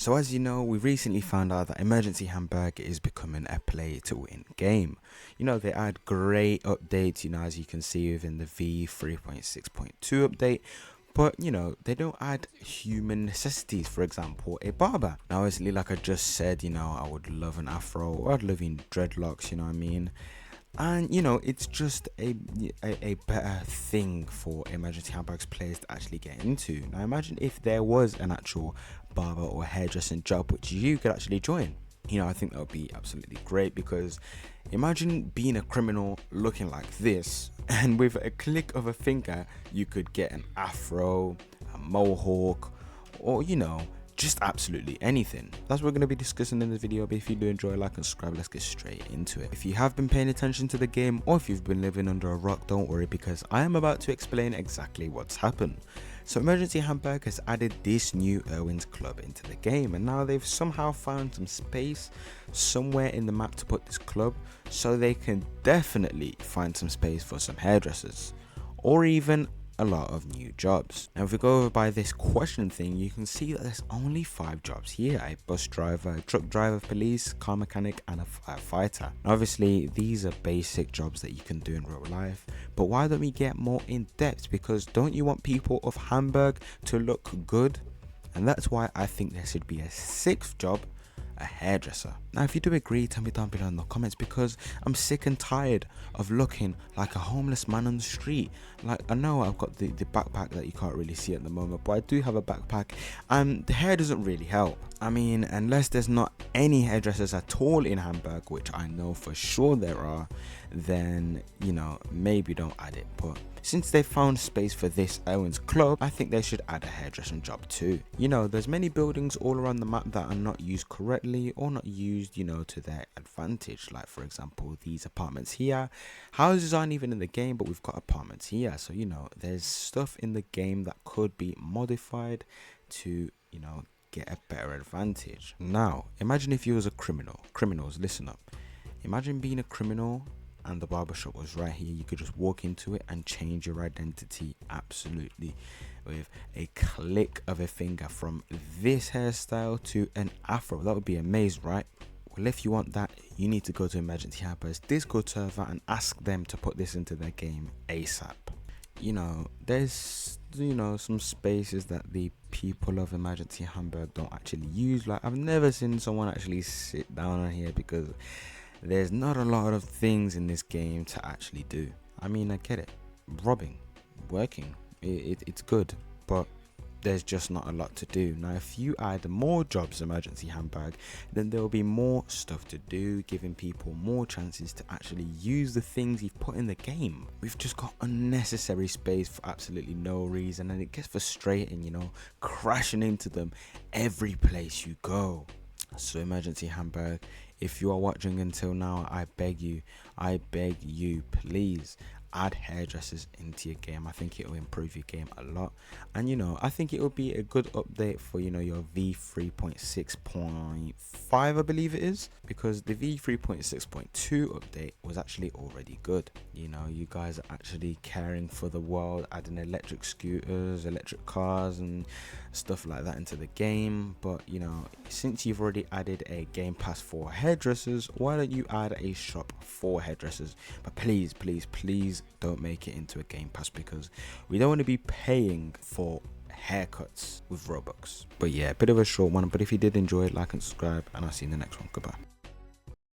So as you know, we recently found out that Emergency Hamburg is becoming a play to win game. They add great updates, as you can see within the v3.6.2 update. But, they don't add human necessities, for example, a barber. Now, obviously, like I just said, I would love an afro, or I'd love in dreadlocks, you know what I mean? And it's just a better thing for Emergency Hamburg's players to actually get into. Now imagine if there was an actual barber or hairdressing job which you could actually join. I think that would be absolutely great, because imagine being a criminal looking like this, and with a click of a finger you could get an afro, a mohawk, or just absolutely anything. That's what we're going to be discussing in this video. But if you do enjoy, like and subscribe. Let's get straight into it. If you have been paying attention to the game, or if you've been living under a rock, don't worry, because I am about to explain exactly what's happened. So Emergency Hamburg has added this new Irwin's Club into the game, and now they've somehow found some space somewhere in the map to put this club, so they can definitely find some space for some hairdressers, or even a lot of new jobs. Now if we go over by this question thing, you can see that there's only 5 jobs here: a bus driver, a truck driver, police, car mechanic, and a firefighter. Now, obviously these are basic jobs that you can do in real life, but why don't we get more in depth? Because don't you want people of Hamburg to look good? And that's why I think there should be a 6th job: a hairdresser. Now if you do agree, tell me down below in the comments, because I'm sick and tired of looking like a homeless man on the street. Like, I know I've got the backpack that you can't really see at the moment, but I do have a backpack, and the hair doesn't really help. I mean, unless there's not any hairdressers at all in Hamburg, which I know for sure there are, then maybe don't add it. But since they found space for this Irwin's Club, I think they should add a hairdressing job too. There's many buildings all around the map that are not used correctly, or not used to their advantage. Like, for example, these apartments here. Houses aren't even in the game, but we've got apartments here. So there's stuff in the game that could be modified to get a better advantage. Now imagine if you was a criminal. Criminals, listen up. Imagine being a criminal and the barbershop was right here. You could just walk into it and change your identity absolutely with a click of a finger, from this hairstyle to an afro. That would be amazing, right? Well, if you want that, you need to go to Emergency Hamburg's Discord server and ask them to put this into their game ASAP. There's some spaces that the people of Emergency Hamburg don't actually use. Like, I've never seen someone actually sit down on here, because there's not a lot of things in this game to actually do. I mean, I get it, robbing, working, it's good, but there's just not a lot to do. Now if you add more jobs Emergency Hamburg, then there will be more stuff to do, giving people more chances to actually use the things you've put in the game. We've just got unnecessary space for absolutely no reason, and it gets frustrating, crashing into them every place you go. So Emergency Hamburg, if you are watching until now, I beg you, please add hairdressers into your game. I think it will improve your game a lot, and I think it will be a good update for your v3.6.5, I believe it is, because the v3.6.2 update was actually already good. You guys are actually caring for the world, adding electric scooters, electric cars and stuff like that into the game. But since you've already added a game pass for hairdressers, why don't you add a shop for hairdressers? But please don't make it into a game pass, because we don't want to be paying for haircuts with Robux. But yeah, a bit of a short one, but if you did enjoy it, like and subscribe, and I'll see you in the next one. Goodbye.